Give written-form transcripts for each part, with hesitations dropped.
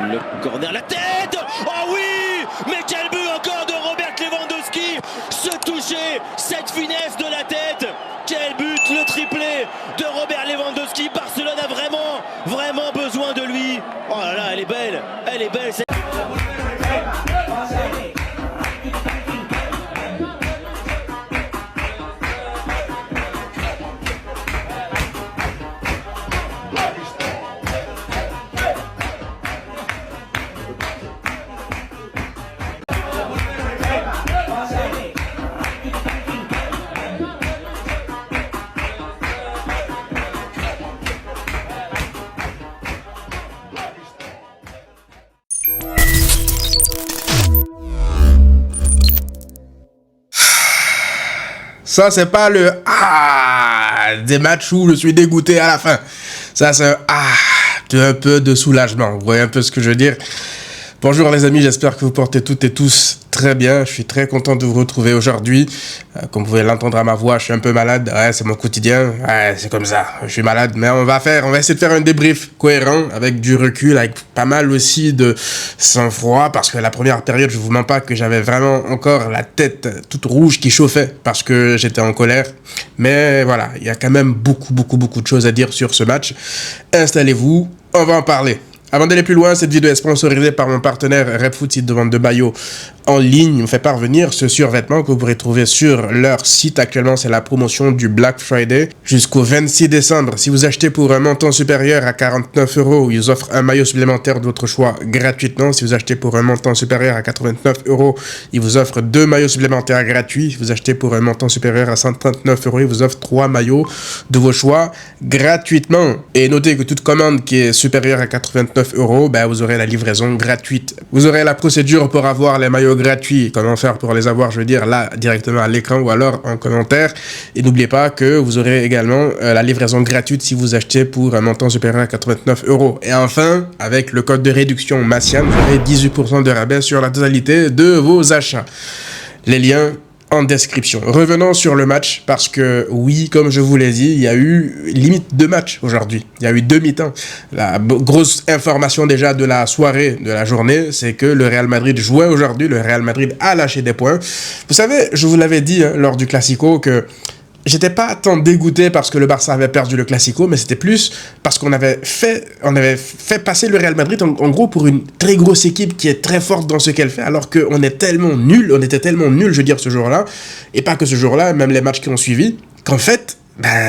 Le corner, la tête. Oh oui. Mais quel but encore de Robert Lewandowski. Ce toucher, cette finesse de la tête. Quel but, le triplé de Robert Lewandowski. Barcelone a vraiment besoin de lui. Oh là là, elle est belle. Elle est belle. Ça, c'est pas le des matchs où je suis dégoûté à la fin. Ça, c'est un peu de soulagement. Vous voyez un peu ce que je veux dire? Bonjour les amis, j'espère que vous portez toutes et tous très bien. Je suis très content de vous retrouver aujourd'hui. Comme vous pouvez l'entendre à ma voix, je suis un peu malade. Ouais, c'est mon quotidien. Ouais, c'est comme ça. Je suis malade, mais on va essayer de faire un débrief cohérent, avec du recul, avec pas mal aussi de sang-froid, parce que la première période, je vous mens pas que j'avais vraiment encore la tête toute rouge qui chauffait, parce que j'étais en colère. Mais voilà, il y a quand même beaucoup de choses à dire sur ce match. Installez-vous, on va en parler. Avant d'aller plus loin, cette vidéo est sponsorisée par mon partenaire RedFoot, site de vente de maillots en ligne. Il me fait parvenir ce survêtement que vous pourrez trouver sur leur site. Actuellement, c'est la promotion du Black Friday jusqu'au 26 décembre. Si vous achetez pour un montant supérieur à 49 €, ils offrent un maillot supplémentaire de votre choix gratuitement. Si vous achetez pour un montant supérieur à 89 €, ils vous offrent 2 maillots supplémentaires gratuits. Si vous achetez pour un montant supérieur à 139 €, ils vous offrent 3 maillots de vos choix gratuitement. Et notez que toute commande qui est supérieure à 89 €, vous aurez la livraison gratuite. Vous aurez la procédure pour avoir les maillots gratuits. Comment faire pour les avoir, je veux dire, là, directement à l'écran ou alors en commentaire. Et n'oubliez pas que vous aurez également la livraison gratuite si vous achetez pour un montant supérieur à 89 €. Et enfin, avec le code de réduction Massian, vous aurez 18% de rabais sur la totalité de vos achats. Les liens en description. Revenons sur le match, parce que oui, comme je vous l'ai dit, il y a eu limite 2 matchs aujourd'hui. Il y a eu 2 mi-temps. La grosse information déjà de la soirée, de la journée, c'est que le Real Madrid jouait aujourd'hui. Le Real Madrid a lâché des points. Vous savez, je vous l'avais dit lors du Classico que j'étais pas tant dégoûté parce que le Barça avait perdu le Classico, mais c'était plus parce qu'on avait fait passer le Real Madrid en gros pour une très grosse équipe qui est très forte dans ce qu'elle fait, alors qu'on est tellement nul, on était tellement nul, je veux dire, ce jour-là, et pas que ce jour-là, même les matchs qui ont suivi, qu'en fait,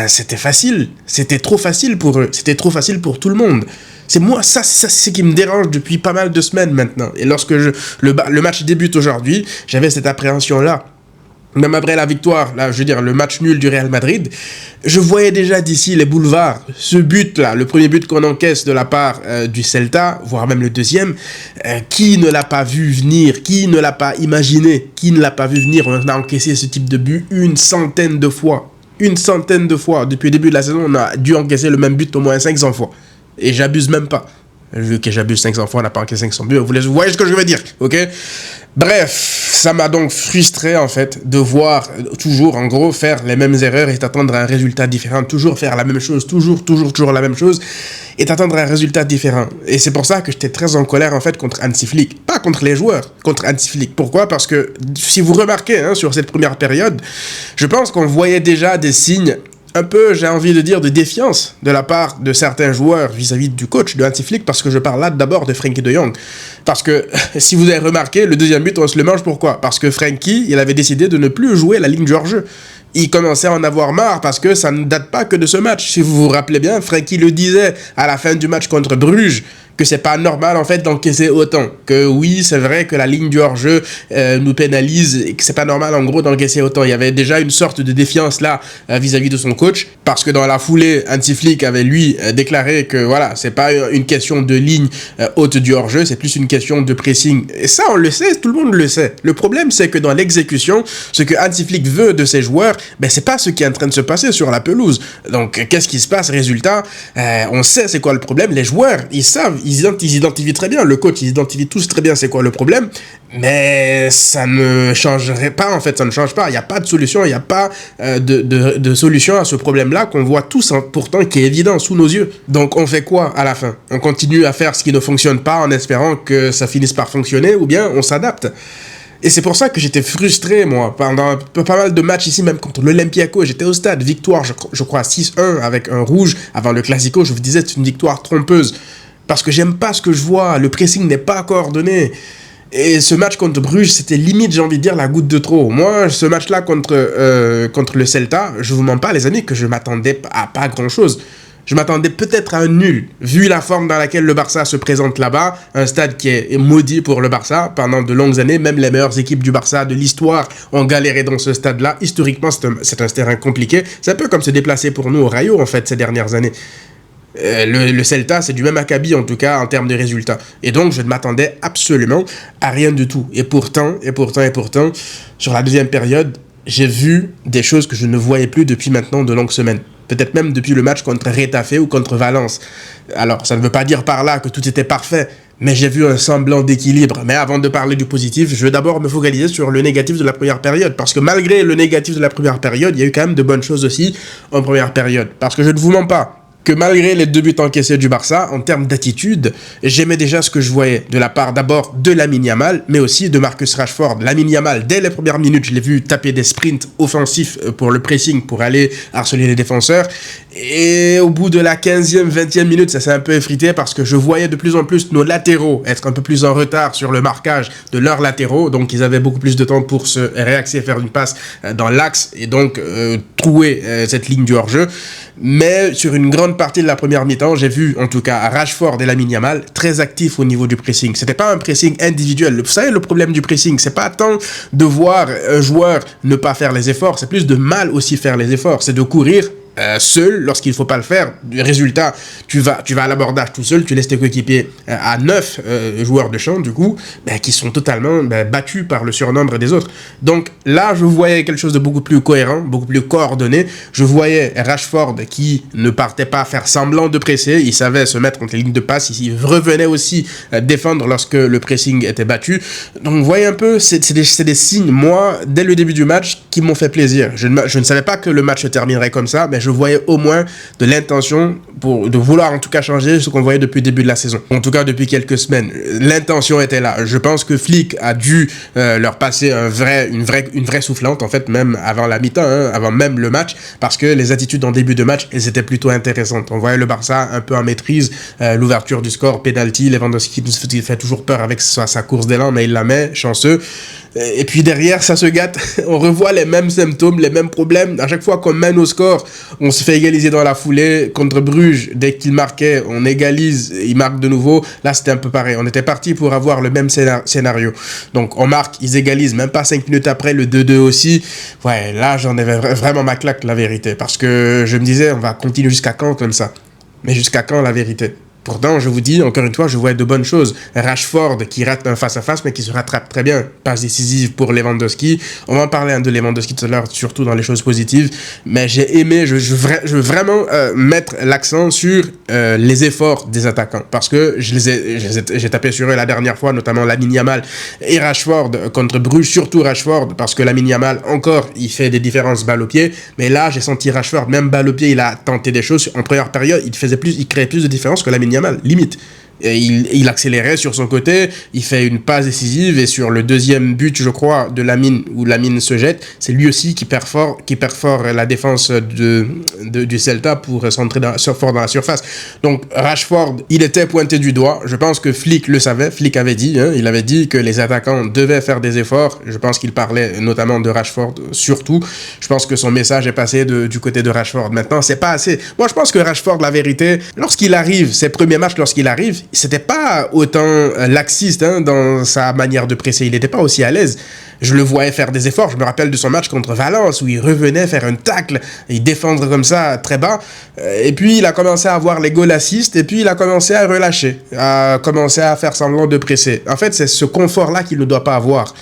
c'était facile, c'était trop facile pour eux, c'était trop facile pour tout le monde. C'est moi, ça c'est ce qui me dérange depuis pas mal de semaines maintenant, et lorsque le match débute aujourd'hui, j'avais cette appréhension-là. Même après la victoire, là, je veux dire, le match nul du Real Madrid, je voyais déjà d'ici les boulevards. Ce but-là, le premier but qu'on encaisse de la part du Celta, voire même le deuxième, qui ne l'a pas vu venir, qui ne l'a pas imaginé, qui ne l'a pas vu venir. On a encaissé ce type de but une centaine de fois. Une centaine de fois. Depuis le début de la saison, on a dû encaisser le même but au moins 500 fois. Et j'abuse même pas. Vu que j'abuse 500 fois, on n'a pas encaissé 500 buts. Vous voyez ce que je veux dire, ok? Bref, ça m'a donc frustré en fait de voir toujours en gros faire les mêmes erreurs et t'attendre à un résultat différent, toujours faire la même chose, toujours la même chose et t'attendre à un résultat différent. Et c'est pour ça que j'étais très en colère en fait contre Hansi Flick, pas contre les joueurs, contre Hansi Flick. Pourquoi? Parce que si vous remarquez sur cette première période, je pense qu'on voyait déjà des signes un peu, j'ai envie de dire, de défiance de la part de certains joueurs vis-à-vis du coach de Hansi Flick, parce que je parle là d'abord de Frenkie de Jong. Parce que, si vous avez remarqué, le deuxième but, on se le mange, pourquoi? Parce que Frenkie, il avait décidé de ne plus jouer la ligne du hors-jeu. Il commençait à en avoir marre parce que ça ne date pas que de ce match. Si vous vous rappelez bien, Frenkie le disait à la fin du match contre Bruges, que c'est pas normal en fait d'encaisser autant. Que oui, c'est vrai que la ligne du hors-jeu nous pénalise et que c'est pas normal en gros d'encaisser autant. Il y avait déjà une sorte de défiance là vis-à-vis de son coach, parce que dans la foulée, Hansi Flick avait lui déclaré que voilà, c'est pas une question de ligne haute du hors-jeu, c'est plus une question de pressing. Et ça, on le sait, tout le monde le sait. Le problème, c'est que dans l'exécution, ce que Hansi Flick veut de ses joueurs, c'est pas ce qui est en train de se passer sur la pelouse. Donc, qu'est-ce qui se passe? Résultat, on sait c'est quoi le problème. Les joueurs, ils savent, ils identifient très bien, le coach, ils identifient tous très bien c'est quoi le problème, mais ça ne changerait pas, en fait, ça ne change pas. Il n'y a pas de solution, il n'y a pas de solution à ce problème-là qu'on voit tous, hein, pourtant, qui est évident sous nos yeux. Donc, on fait quoi à la fin? On continue à faire ce qui ne fonctionne pas en espérant que ça finisse par fonctionner, ou bien on s'adapte? Et c'est pour ça que j'étais frustré, moi, pendant pas mal de matchs ici, même contre l'Olympiakos. J'étais au stade, victoire, je crois, 6-1 avec un rouge avant le Classico. Je vous disais, c'est une victoire trompeuse. Parce que j'aime pas ce que je vois, le pressing n'est pas coordonné. Et ce match contre Bruges, c'était limite, j'ai envie de dire, la goutte de trop. Moi, ce match-là contre le Celta, je vous mens pas, les amis, que je m'attendais à pas grand-chose. Je m'attendais peut-être à un nul, vu la forme dans laquelle le Barça se présente là-bas, un stade qui est maudit pour le Barça pendant de longues années. Même les meilleures équipes du Barça de l'histoire ont galéré dans ce stade-là. Historiquement, c'est un terrain compliqué. C'est un peu comme se déplacer pour nous au Rayo, en fait, ces dernières années. Le Celta, c'est du même acabit, en tout cas, en termes de résultats. Et donc, je ne m'attendais absolument à rien du tout. Et pourtant, sur la deuxième période, j'ai vu des choses que je ne voyais plus depuis maintenant de longues semaines. Peut-être même depuis le match contre Retafe ou contre Valence. Alors, ça ne veut pas dire par là que tout était parfait, mais j'ai vu un semblant d'équilibre. Mais avant de parler du positif, je vais d'abord me focaliser sur le négatif de la première période. Parce que malgré le négatif de la première période, il y a eu quand même de bonnes choses aussi en première période. Parce que je ne vous mens pas que malgré les 2 buts encaissés du Barça, en termes d'attitude, j'aimais déjà ce que je voyais de la part d'abord de Lamine Yamal, mais aussi de Marcus Rashford. Lamine Yamal, dès les premières minutes, je l'ai vu taper des sprints offensifs pour le pressing, pour aller harceler les défenseurs. Et au bout de la 15e, 20e minute, ça s'est un peu effrité parce que je voyais de plus en plus nos latéraux être un peu plus en retard sur le marquage de leurs latéraux. Donc, ils avaient beaucoup plus de temps pour se réaxer, faire une passe dans l'axe et donc trouer cette ligne du hors-jeu. Mais sur une grande partie de la première mi-temps, j'ai vu en tout cas Rashford et Lamine Yamal très actifs au niveau du pressing. C'était pas un pressing individuel. Vous savez, le problème du pressing, c'est pas tant de voir un joueur ne pas faire les efforts, c'est plus de mal aussi faire les efforts. C'est de courir seul lorsqu'il ne faut pas le faire. Résultat, tu vas à l'abordage tout seul, tu laisses tes coéquipiers à 9 joueurs de champ, du coup, qui sont totalement battus par le surnombre des autres. Donc là, je voyais quelque chose de beaucoup plus cohérent, beaucoup plus coordonné. Je voyais Rashford qui ne partait pas faire semblant de presser, il savait se mettre entre les lignes de passe, il revenait aussi défendre lorsque le pressing était battu. Donc vous voyez un peu, c'est des signes, moi, dès le début du match, qui m'ont fait plaisir. Je ne savais pas que le match se terminerait comme ça, mais je voyais au moins de l'intention de vouloir en tout cas changer ce qu'on voyait depuis le début de la saison. En tout cas, depuis quelques semaines. L'intention était là. Je pense que Flick a dû leur passer une vraie soufflante, en fait, même avant la mi-temps, avant même le match, parce que les attitudes en début de match, elles étaient plutôt intéressantes. On voyait le Barça un peu en maîtrise, l'ouverture du score, penalty, Lewandowski nous fait toujours peur avec sa course d'élan, mais il la met, chanceux. Et puis derrière, ça se gâte. On revoit les mêmes symptômes, les mêmes problèmes. À chaque fois qu'on mène au score, on se fait égaliser dans la foulée. Contre Bruges, dès qu'il marquait, on égalise, il marque de nouveau. Là, c'était un peu pareil. On était parti pour avoir le même scénario. Donc, on marque, ils égalisent. Même pas 5 minutes après, le 2-2 aussi. Ouais, là, j'en avais vraiment ma claque, la vérité. Parce que je me disais, on va continuer jusqu'à quand comme ça? Mais jusqu'à quand, la vérité? Pourtant, je vous dis, encore une fois, je vois de bonnes choses. Rashford qui rate un face-à-face, mais qui se rattrape très bien. Passe décisive pour Lewandowski. On va en parler de Lewandowski tout à l'heure, surtout dans les choses positives. Mais j'ai aimé, je veux vraiment mettre l'accent sur les efforts des attaquants. Parce que j'ai tapé sur eux la dernière fois, notamment Lamine Yamal et Rashford contre Bruges. Surtout Rashford, parce que Lamine Yamal, encore, il fait des différences balle au pied. Mais là, j'ai senti Rashford, même balle au pied, il a tenté des choses. En première période, il créait plus de différences que Lamine Yamal, limite. Et il accélérait sur son côté, il fait une passe décisive et sur le deuxième but, je crois, de Lamine, où Lamine se jette, c'est lui aussi qui perfore la défense du Celta pour centrer fort dans la surface. Donc Rashford, il était pointé du doigt. Je pense que Flick le savait. Flick avait dit, il avait dit que les attaquants devaient faire des efforts. Je pense qu'il parlait notamment de Rashford surtout. Je pense que son message est passé du côté de Rashford. Maintenant, c'est pas assez. Moi, je pense que Rashford, la vérité, lorsqu'il arrive, ses premiers matchs, c'était pas autant laxiste dans sa manière de presser. Il n'était pas aussi à l'aise. Je le voyais faire des efforts. Je me rappelle de son match contre Valence où il revenait faire un tacle et défendre comme ça très bas. Et puis il a commencé à avoir les goal assists et puis il a commencé à relâcher, à commencer à faire semblant de presser. En fait, c'est ce confort-là qu'il ne doit pas avoir.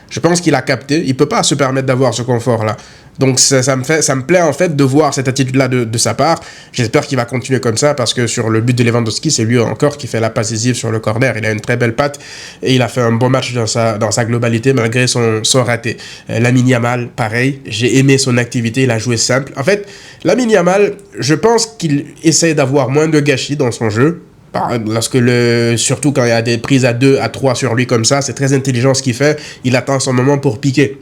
Je pense qu'il a capté. Il peut pas se permettre d'avoir ce confort-là. Donc ça me plaît en fait de voir cette attitude-là de sa part. J'espère qu'il va continuer comme ça parce que sur le but de Lewandowski, c'est lui encore qui fait la passe décisive sur le corner. Il a une très belle patte et il a fait un bon match dans sa globalité malgré son raté. Lamine Yamal, pareil, j'ai aimé son activité, il a joué simple. En fait, Lamine Yamal, je pense qu'il essaie d'avoir moins de gâchis dans son jeu. Surtout quand il y a des prises à 2, à 3 sur lui comme ça, c'est très intelligent ce qu'il fait. Il attend son moment pour piquer.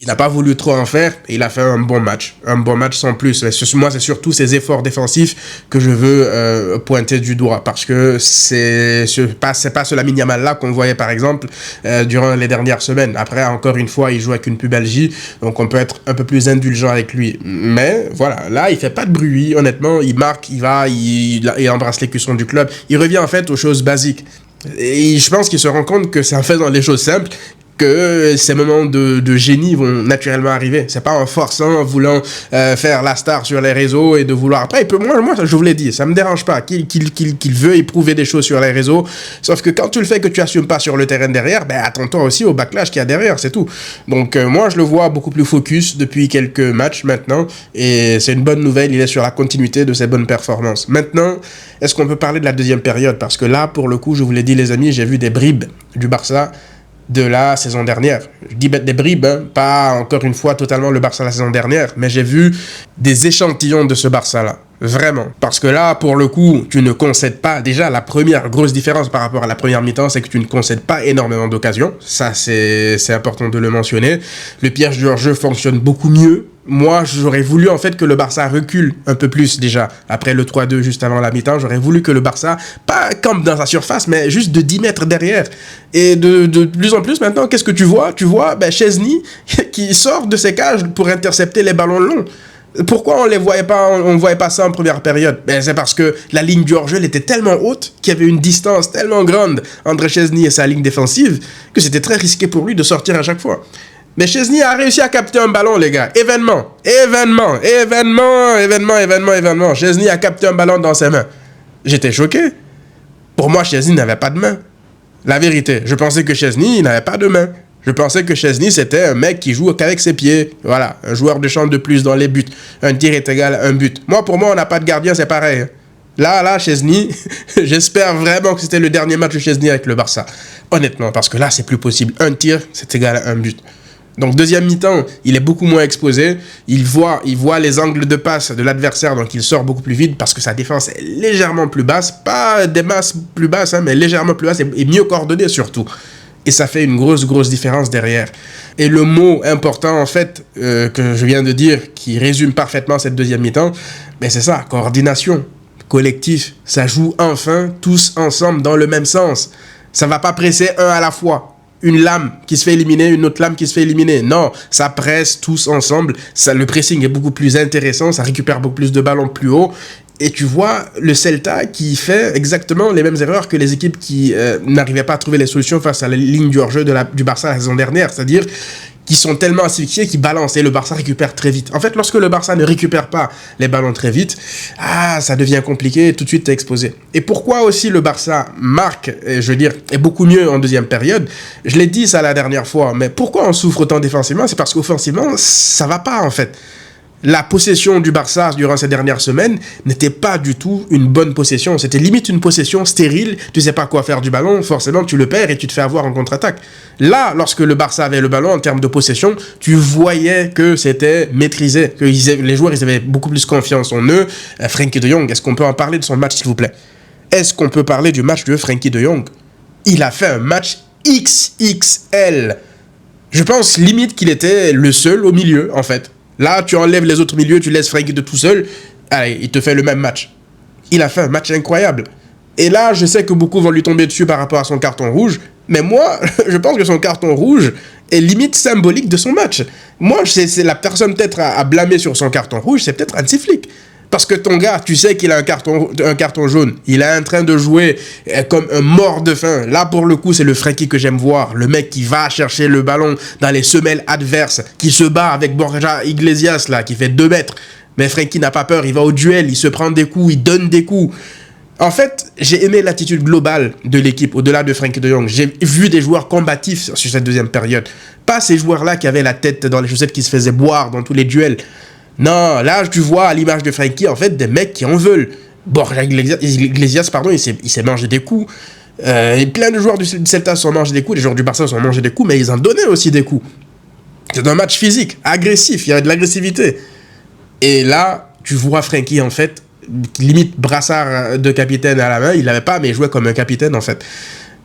Il n'a pas voulu trop en faire et il a fait un bon match sans plus. Moi, c'est surtout ses efforts défensifs que je veux pointer du doigt parce que c'est pas ce Lamine Yamal là qu'on voyait par exemple durant les dernières semaines. Après, encore une fois, il joue avec une pubalgie, donc on peut être un peu plus indulgent avec lui. Mais voilà, là, il fait pas de bruit. Honnêtement, il marque, il embrasse les cuissons du club. Il revient en fait aux choses basiques. Et je pense qu'il se rend compte que c'est en faisant les choses simples que ces moments de génie vont naturellement arriver. C'est pas en forçant, en voulant faire la star sur les réseaux et de vouloir... Après, moi, je vous l'ai dit, ça me dérange pas qu'il veut éprouver des choses sur les réseaux, sauf que quand tu le fais que tu assumes pas sur le terrain derrière, ben attends-toi aussi au backlash qu'il y a derrière, c'est tout. Donc moi, je le vois beaucoup plus focus depuis quelques matchs maintenant, et c'est une bonne nouvelle, il est sur la continuité de ses bonnes performances. Maintenant, est-ce qu'on peut parler de la deuxième période? Parce que là, pour le coup, je vous l'ai dit les amis, j'ai vu des bribes du Barça de la saison dernière. Je dis des bribes, hein, pas encore une fois totalement le Barça de la saison dernière, mais j'ai vu des échantillons de ce Barça-là. Vraiment. Parce que là, pour le coup, tu ne concèdes pas. Déjà, la première grosse différence par rapport à la première mi-temps, c'est que tu ne concèdes pas énormément d'occasions. Ça, c'est important de le mentionner. Le piège de hors-jeu fonctionne beaucoup mieux. Moi, j'aurais voulu en fait que le Barça recule un peu plus déjà. Après le 3-2 juste avant la mi-temps, j'aurais voulu que le Barça, pas campe dans sa surface, mais juste de 10 mètres derrière. Et de plus en plus maintenant, qu'est-ce que tu vois? Tu vois Chesney qui sort de ses cages pour intercepter les ballons longs. Pourquoi on voyait pas ça en première période? C'est parce que la ligne du hors-jeu elle était tellement haute qu'il y avait une distance tellement grande entre Chesney et sa ligne défensive que c'était très risqué pour lui de sortir à chaque fois. Mais Chesney a réussi à capter un ballon, les gars. Événement. Chesney a capté un ballon dans ses mains. J'étais choqué. Pour moi, Chesney n'avait pas de main. La vérité, je pensais que Chesney n'avait pas de main. Je pensais que Chesney, c'était un mec qui joue qu'avec ses pieds. Voilà, un joueur de champ de plus dans les buts. Un tir est égal à un but. Pour moi, on n'a pas de gardien, c'est pareil. Là, Chesney, j'espère vraiment que c'était le dernier match de Chesney avec le Barça. Honnêtement, parce que là, c'est plus possible. Un tir, c'est égal à un but. Donc, deuxième mi-temps, il est beaucoup moins exposé. Il voit les angles de passe de l'adversaire, donc il sort beaucoup plus vite parce que sa défense est légèrement plus basse. Pas des masses plus basses, hein, mais légèrement plus basse et mieux coordonnée surtout. Et ça fait une grosse différence derrière. Et le mot important, en fait, que je viens de dire, qui résume parfaitement cette deuxième mi-temps, c'est ça, coordination, collectif. Ça joue enfin tous ensemble dans le même sens. Ça va pas presser un à la fois. Une lame qui se fait éliminer, une autre lame qui se fait éliminer. Non, ça presse tous ensemble. Le pressing est beaucoup plus intéressant, ça récupère beaucoup plus de ballons plus haut. Et tu vois le Celta qui fait exactement les mêmes erreurs que les équipes qui n'arrivaient pas à trouver les solutions face à la ligne du hors-jeu du Barça la saison dernière. C'est-à-dire qui sont tellement asphyxiés qu'ils balancent et le Barça récupère très vite. En fait, lorsque le Barça ne récupère pas les ballons très vite, ça devient compliqué, tout de suite t'es exposé. Et pourquoi aussi le Barça marque, est beaucoup mieux en deuxième période? Je l'ai dit ça la dernière fois, mais pourquoi on souffre autant défensivement? C'est parce qu'offensivement, ça va pas en fait. La possession du Barça durant ces dernières semaines n'était pas du tout une bonne possession. C'était limite une possession stérile. Tu sais pas quoi faire du ballon, forcément tu le perds et tu te fais avoir en contre-attaque. Là, lorsque le Barça avait le ballon en termes de possession, tu voyais que c'était maîtrisé, que les joueurs ils avaient beaucoup plus confiance en eux. Frenkie de Jong, est-ce qu'on peut en parler de son match s'il vous plaît? Est-ce qu'on peut parler du match de Frenkie de Jong? Il a fait un match XXL. Je pense limite qu'il était le seul au milieu en fait. Là, tu enlèves les autres milieux, tu laisses Frenkie de tout seul. Allez, il te fait le même match. Il a fait un match incroyable. Et là, je sais que beaucoup vont lui tomber dessus par rapport à son carton rouge. Mais moi, je pense que son carton rouge est limite symbolique de son match. Moi, c'est la personne peut-être à blâmer sur son carton rouge, c'est peut-être Hansi Flick. Parce que ton gars, tu sais qu'il a un carton jaune. Il est en train de jouer comme un mort de faim. Là, pour le coup, c'est le Frenkie que j'aime voir. Le mec qui va chercher le ballon dans les semelles adverses, qui se bat avec Borja Iglesias, là, qui fait 2 mètres. Mais Frenkie n'a pas peur, il va au duel, il se prend des coups, il donne des coups. En fait, j'ai aimé l'attitude globale de l'équipe, au-delà de Frenkie de Jong. J'ai vu des joueurs combatifs sur cette deuxième période. Pas ces joueurs-là qui avaient la tête dans les chaussettes, qui se faisaient boire dans tous les duels. Non, là, tu vois, à l'image de Frenkie, en fait, des mecs qui en veulent. Borja Iglesias, pardon, il s'est mangé des coups. Et plein de joueurs du Celta se sont mangés des coups, les joueurs du Barça se sont mangés des coups, mais ils en donnaient aussi des coups. C'est un match physique, agressif, il y avait de l'agressivité. Et là, tu vois Frenkie, en fait, limite brassard de capitaine à la main, il l'avait pas, mais il jouait comme un capitaine, en fait.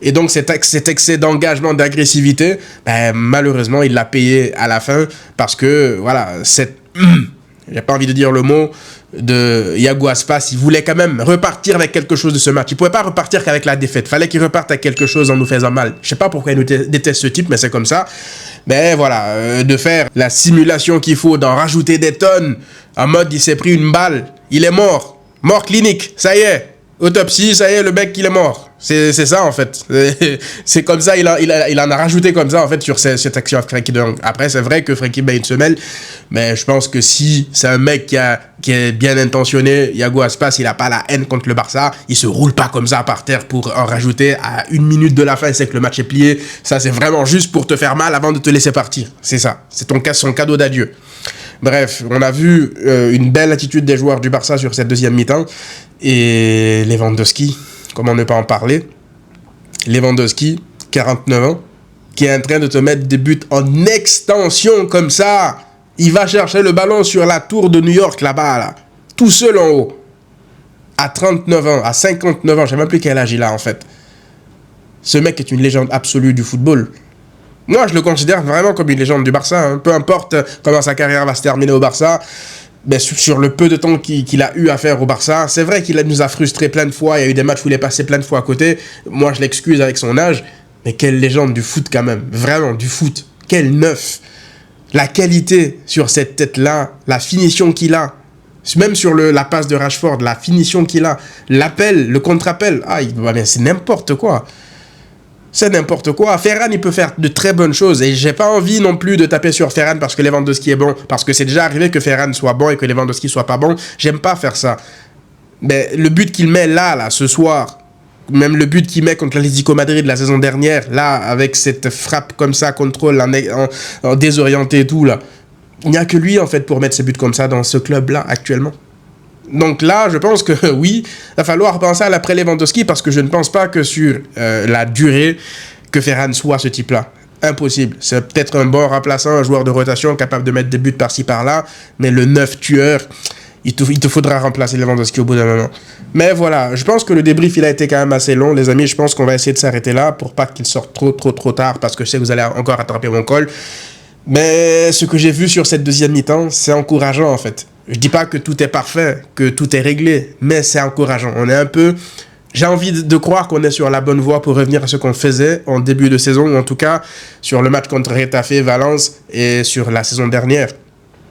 Et donc, cet excès d'engagement, d'agressivité, malheureusement, il l'a payé à la fin, parce que, voilà, j'ai pas envie de dire le mot, de Iago Aspas, il voulait quand même repartir avec quelque chose de ce match. Il pouvait pas repartir qu'avec la défaite. Fallait qu'il reparte avec quelque chose en nous faisant mal. Je sais pas pourquoi il nous déteste ce type, mais c'est comme ça. Mais voilà, de faire la simulation qu'il faut, d'en rajouter des tonnes, en mode il s'est pris une balle, il est mort. Mort clinique, ça y est. Autopsie, ça y est, le mec, il est mort. C'est ça, en fait. C'est comme ça, il en a rajouté comme ça, en fait, sur cette action à Frenkie de Jong. Après, c'est vrai que Frenkie met une semelle, mais je pense que si c'est un mec qui est bien intentionné, Iago Aspas, il a pas la haine contre le Barça, il se roule pas comme ça par terre pour en rajouter à 1 minute de la fin, c'est que le match est plié. Ça, c'est vraiment juste pour te faire mal avant de te laisser partir. C'est ça. C'est son cadeau d'adieu. Bref, on a vu une belle attitude des joueurs du Barça sur cette deuxième mi-temps. Et Lewandowski, comment ne pas en parler? Lewandowski, 49 ans, qui est en train de te mettre des buts en extension comme ça. Il va chercher le ballon sur la tour de New York là-bas, là, tout seul en haut. À 39 ans, à 59 ans, je ne sais même plus quel âge il a en fait. Ce mec est une légende absolue du football. Moi, je le considère vraiment comme une légende du Barça. Hein. Peu importe comment sa carrière va se terminer au Barça, mais sur le peu de temps qu'il a eu à faire au Barça, c'est vrai qu'il nous a frustrés plein de fois. Il y a eu des matchs où il est passé plein de fois à côté. Moi, je l'excuse avec son âge. Mais quelle légende du foot quand même. Vraiment, du foot. Quel neuf. La qualité sur cette tête-là, la finition qu'il a. Même sur la passe de Rashford, la finition qu'il a. L'appel, le contre-appel. Ah, c'est n'importe quoi. C'est n'importe quoi. Ferran, il peut faire de très bonnes choses. Et j'ai pas envie non plus de taper sur Ferran parce que Lewandowski est bon. Parce que c'est déjà arrivé que Ferran soit bon et que Lewandowski soit pas bon. J'aime pas faire ça. Mais le but qu'il met là, ce soir, même le but qu'il met contre l'Atlético Madrid la saison dernière, là, avec cette frappe comme ça, contrôle en désorienté et tout, là. Il n'y a que lui, en fait, pour mettre ses buts comme ça dans ce club-là, actuellement. Donc là, je pense que oui, il va falloir penser à l'après Lewandowski parce que je ne pense pas que sur la durée que Ferran soit ce type-là. Impossible. C'est peut-être un bon remplaçant, un joueur de rotation capable de mettre des buts par-ci par-là, mais le 9 tueur, il te faudra remplacer Lewandowski au bout d'un moment. Mais voilà, je pense que le débrief il a été quand même assez long, les amis. Je pense qu'on va essayer de s'arrêter là pour pas qu'il sorte trop tard parce que je sais que vous allez encore attraper mon col. Mais ce que j'ai vu sur cette deuxième mi-temps, c'est encourageant en fait. Je dis pas que tout est parfait, que tout est réglé, mais c'est encourageant. On est un peu... J'ai envie de croire qu'on est sur la bonne voie pour revenir à ce qu'on faisait en début de saison, ou en tout cas sur le match contre Retafe, Valence et sur la saison dernière.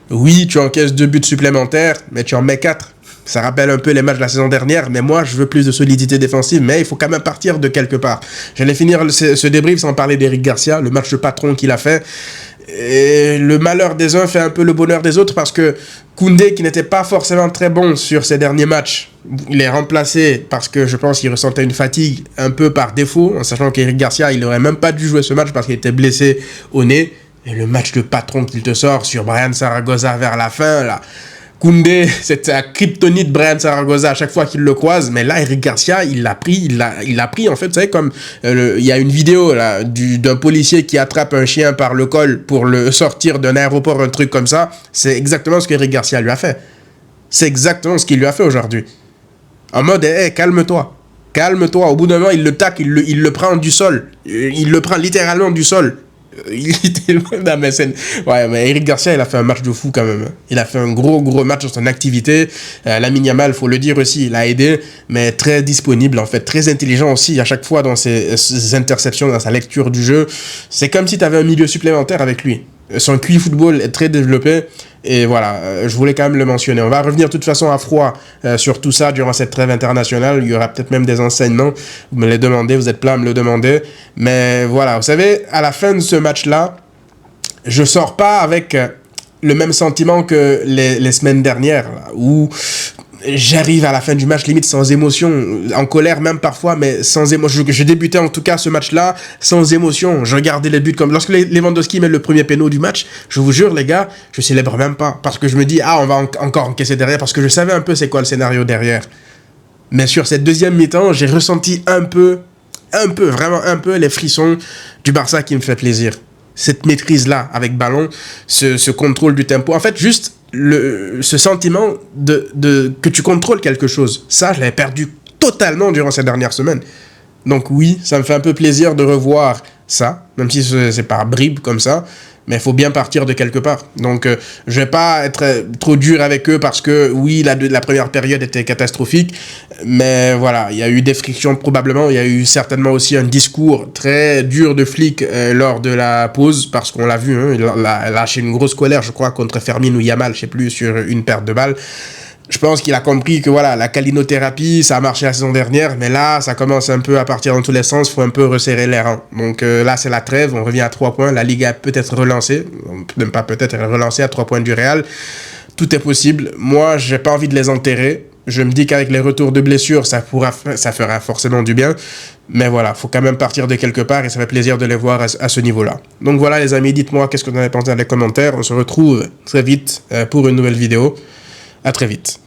Oui, tu encaisses 2 buts supplémentaires, mais tu en mets 4. Ça rappelle un peu les matchs de la saison dernière, mais moi, je veux plus de solidité défensive, mais il faut quand même partir de quelque part. J'allais finir ce débrief sans parler d'Eric Garcia, le match de patron qu'il a fait. Et le malheur des uns fait un peu le bonheur des autres parce que Koundé, qui n'était pas forcément très bon sur ses derniers matchs, il est remplacé parce que je pense qu'il ressentait une fatigue un peu par défaut, en sachant qu'Eric Garcia, il n'aurait même pas dû jouer ce match parce qu'il était blessé au nez. Et le match de patron qu'il te sort sur Brian Zaragoza vers la fin, là, Koundé, c'est la kryptonite Brian Zaragoza à chaque fois qu'il le croise, mais là, Eric Garcia, il l'a pris en fait, vous savez, comme il y a une vidéo là, d'un policier qui attrape un chien par le col pour le sortir d'un aéroport, un truc comme ça, c'est exactement ce qu'Eric Garcia lui a fait. C'est exactement ce qu'il lui a fait aujourd'hui. En mode, hey, calme-toi, au bout d'un moment, il le tacle, il le prend du sol, il le prend littéralement du sol. Non, mais Eric Garcia, il a fait un match de fou quand même. Il a fait un gros match dans son activité. Lamine Yamal, faut le dire aussi, il a aidé, mais très disponible en fait, très intelligent aussi à chaque fois dans ses interceptions, dans sa lecture du jeu. C'est comme si tu avais un milieu supplémentaire avec lui. Son QI football est très développé et voilà, je voulais quand même le mentionner. On va revenir de toute façon à froid sur tout ça durant cette trêve internationale. Il y aura peut-être même des enseignements. Vous me les demandez, vous êtes plein à me le demander. Mais voilà, vous savez, à la fin de ce match-là, je sors pas avec le même sentiment que les semaines dernières, là, où j'arrive à la fin du match limite sans émotion, en colère même parfois, mais sans émotion. Je débutais en tout cas ce match-là sans émotion. Je regardais les buts comme lorsque Lewandowski met le premier péno du match. Je vous jure les gars, je célèbre même pas parce que je me dis on va encore encaisser derrière parce que je savais un peu c'est quoi le scénario derrière. Mais sur cette deuxième mi-temps, j'ai ressenti un peu, vraiment un peu les frissons du Barça qui me fait plaisir. Cette maîtrise-là avec ballon, ce contrôle du tempo. En fait, juste ce sentiment que tu contrôles quelque chose. Ça, je l'avais perdu totalement durant ces dernières semaines. Donc oui, ça me fait un peu plaisir de revoir ça, même si c'est par bribes comme ça. Mais il faut bien partir de quelque part. Donc, je vais pas être trop dur avec eux parce que, oui, la première période était catastrophique. Mais voilà, il y a eu des frictions probablement. Il y a eu certainement aussi un discours très dur de flic lors de la pause parce qu'on l'a vu, hein, il a lâché une grosse colère, je crois, contre Fermin ou Yamal, je sais plus, sur une perte de balle. Je pense qu'il a compris que voilà, la calinothérapie, ça a marché la saison dernière, mais là, ça commence un peu à partir dans tous les sens, il faut un peu resserrer les rangs. Donc là, c'est la trêve, on revient à 3 points, la Ligue a peut-être relancé, même pas peut-être, elle est relancée à 3 points du Real. Tout est possible. Moi, j'ai pas envie de les enterrer. Je me dis qu'avec les retours de blessures, ça fera forcément du bien. Mais voilà, faut quand même partir de quelque part et ça fait plaisir de les voir à ce niveau-là. Donc voilà les amis, dites-moi qu'est-ce que vous en avez pensé dans les commentaires. On se retrouve très vite pour une nouvelle vidéo. À très vite.